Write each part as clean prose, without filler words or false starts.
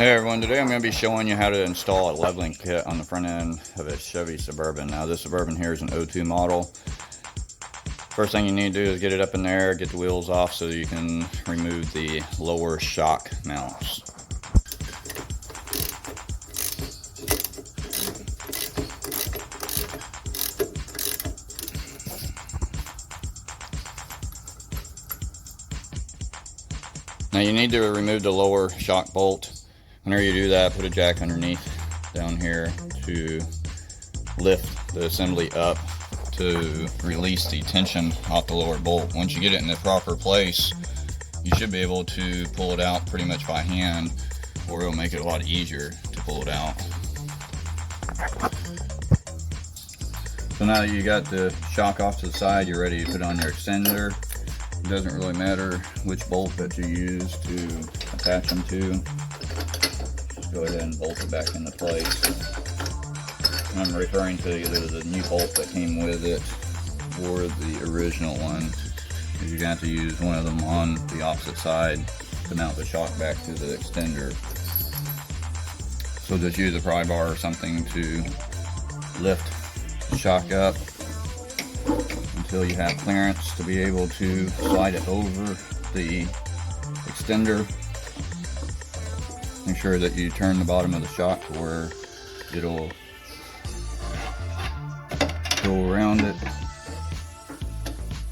Hey everyone, today I'm going to be showing you how to install a leveling kit on the front end of a Chevy Suburban. Now this Suburban here is an '02 model. First thing you need to do is get it up in there, get the wheels off so you can remove the lower shock mounts. Now you need to remove the lower shock bolt. Whenever you do that, put a jack underneath down here to lift the assembly up to release the tension off the lower bolt. Once you get it in the proper place, you should be able to pull it out pretty much by hand, or it'll make it a lot easier to pull it out. So now that you got the shock off to the side, you're ready to put on your extender. It doesn't really matter which bolt that you use to attach them to. Go ahead and bolt it back into place. I'm referring to either the new bolt that came with it or the original one. You're going to have to use one of them on the opposite side to mount the shock back to the extender. So just use a pry bar or something to lift the shock up until you have clearance to be able to slide it over the extender. Make sure that you turn the bottom of the shock to where it'll go around it.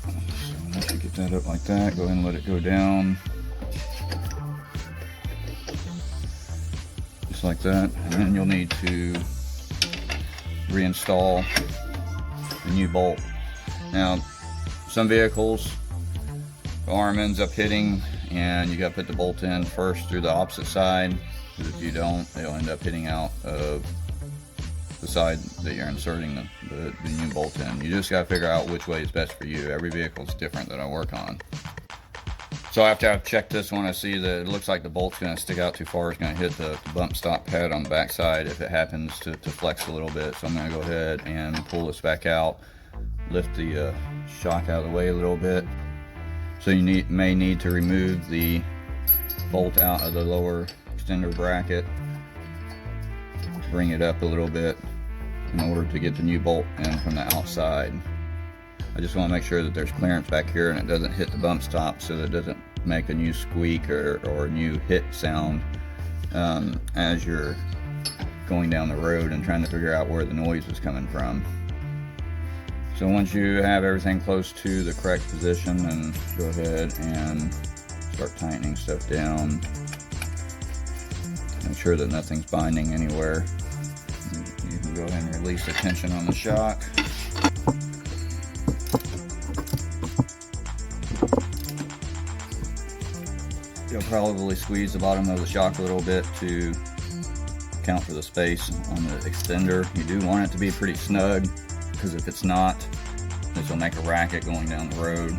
So once you get that up like that, go ahead and let it go down. Just like that. And then you'll need to reinstall the new bolt. Now, some vehicles, the arm ends up hitting and you got to put the bolt in first through the opposite side, because if you don't, they'll end up hitting out of the side that you're inserting the new bolt in. You just got to figure out which way is best for you. Every vehicle is different that I work on. So after I've checked this one, I see that it looks like the bolt's going to stick out too far. It's going to hit the bump stop pad on the back side if it happens to flex a little bit. So I'm going to go ahead and pull this back out, lift the shock out of the way a little bit. So you may need to remove the bolt out of the lower extender bracket, bring it up a little bit in order to get the new bolt in from the outside. I just want to make sure that there's clearance back here and it doesn't hit the bump stop, so that it doesn't make a new squeak or a new hit sound as you're going down the road and trying to figure out where the noise is coming from. So once you have everything close to the correct position, and go ahead and start tightening stuff down. Make sure that nothing's binding anywhere. You can go ahead and release the tension on the shock. You'll probably squeeze the bottom of the shock a little bit to account for the space on the extender. You do want it to be pretty snug, because if it's not, this will make a racket going down the road,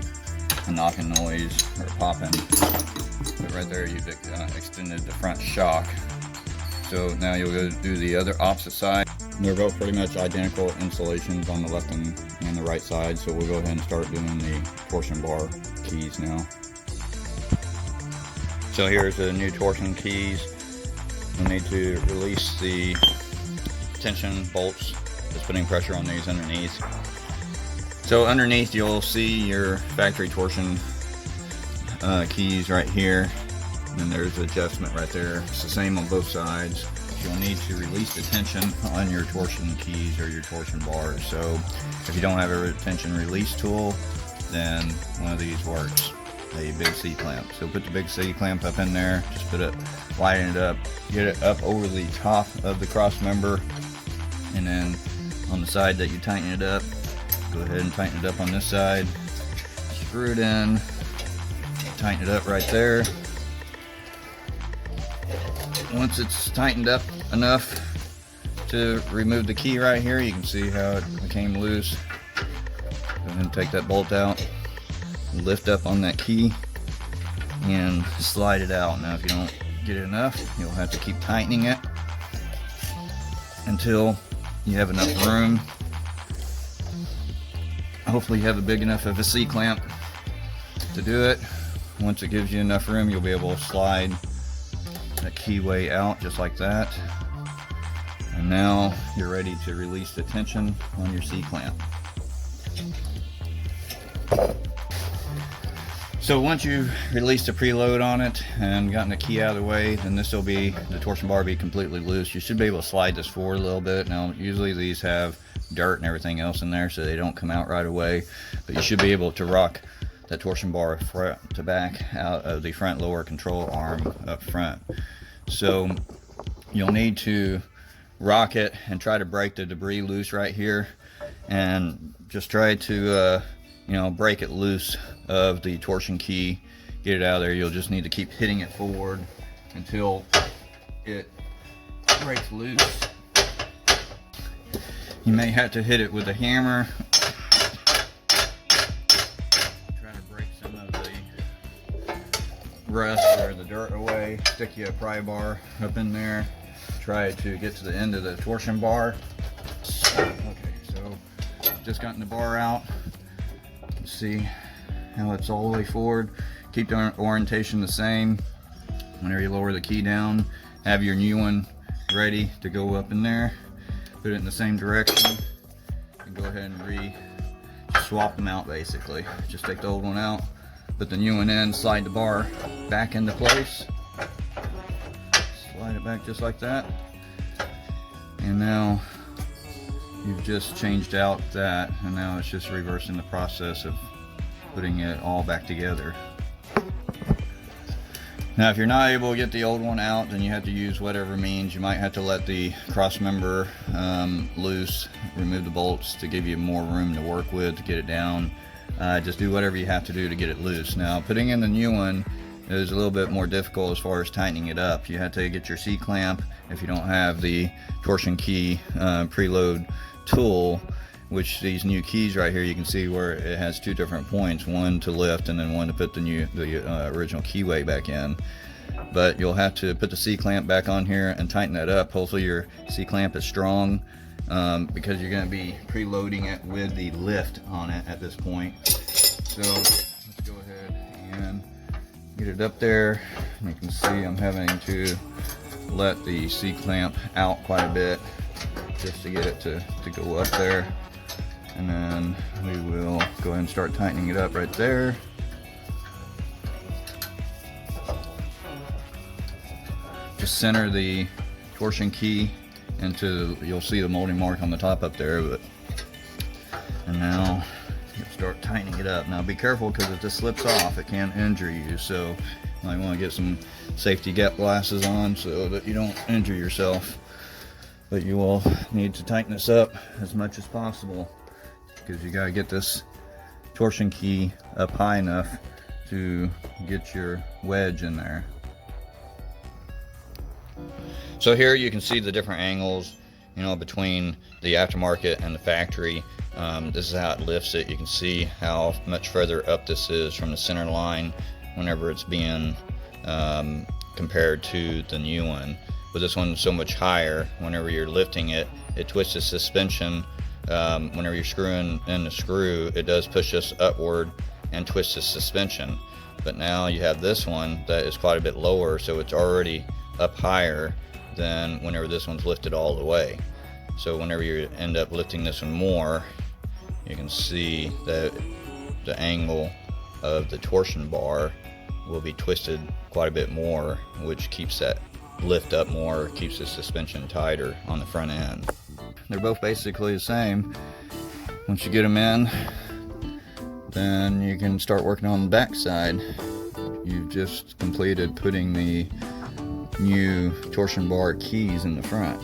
a knocking noise or popping. But right there you've extended the front shock. So now you'll go do the other opposite side. They're both pretty much identical installations on the left and the right side, so we'll go ahead and start doing the torsion bar keys now. So here's the new torsion keys. You'll need to release the tension bolts. Just putting pressure on these underneath. So underneath you'll see your factory torsion keys right here, and there's the adjustment right there. It's the same on both sides. You'll need to release the tension on your torsion keys or your torsion bars. So if you don't have a tension release tool, then one of these works, a big C-clamp. So put the big C-clamp up in there, just put it, lighten it up, get it up over the top of the cross member, and then on the side that you tighten it up, go ahead and tighten it up on this side, screw it in, tighten it up right there. Once it's tightened up enough to remove the key right here, you can see how it became loose. Go ahead and take that bolt out, lift up on that key, and slide it out. Now if you don't get it enough, you'll have to keep tightening it until you have enough room. Hopefully you have a big enough of a C-clamp to do it. Once it gives you enough room, you'll be able to slide the keyway out just like that. And now you're ready to release the tension on your C-clamp. So once you've released the preload on it and gotten the key out of the way, then this will be, the torsion bar will be completely loose. You should be able to slide this forward a little bit. Now usually these have dirt and everything else in there, so they don't come out right away, but you should be able to rock that torsion bar front to back out of the front lower control arm up front. So you'll need to rock it and try to break the debris loose right here, and just try to you know, break it loose of the torsion key, get it out of there. You'll just need to keep hitting it forward until it breaks loose. You may have to hit it with a hammer, try to break some of the rust or the dirt away. Stick you a pry bar up in there, try to get to the end of the torsion bar. Okay, so just gotten the bar out. See how it's all the way forward. Keep the orientation the same. Whenever you lower the key down, have your new one ready to go up in there. Put it in the same direction and go ahead and swap them out basically. Just take the old one out, put the new one in, slide the bar back into place. Slide it back just like that. And now you've just changed out that, and now it's just reversing the process of putting it all back together. Now if you're not able to get the old one out, then you have to use whatever means. You might have to let the cross member loose, remove the bolts to give you more room to work with to get it down. Just do whatever you have to do to get it loose. Now putting in the new one is a little bit more difficult as far as tightening it up. You have to get your C-clamp if you don't have the torsion key preload tool, which these new keys right here, you can see where it has two different points, one to lift and then one to put the original keyway back in. But you'll have to put the C-clamp back on here and tighten that up. Hopefully your C-clamp is strong, because you're going to be preloading it with the lift on it at this point. So let's go ahead and get it up there. You can see I'm having to let the C-clamp out quite a bit just to get it to go up there. And then we will go ahead and start tightening it up right there. Just center the torsion key into, you'll see the molding mark on the top up there, and now you'll start tightening it up. Now be careful, because if this slips off, it can injure you, so you might want to get some safety glasses on so that you don't injure yourself. But you will need to tighten this up as much as possible, because you got to get this torsion key up high enough to get your wedge in there. So here you can see the different angles, you know, between the aftermarket and the factory. This is how it lifts it. You can see how much further up this is from the center line whenever it's being compared to the new one. But this one's so much higher. Whenever you're lifting it, it twists the suspension. Whenever you're screwing in the screw, it does push this upward and twist the suspension. But now you have this one that is quite a bit lower, so it's already up higher than whenever this one's lifted all the way. So whenever you end up lifting this one more, you can see that the angle of the torsion bar will be twisted quite a bit more, which keeps that lift up more, keeps the suspension tighter on the front end. They're both basically the same. Once you get them in, then you can start working on the back side. You've just completed putting the new torsion bar keys in the front.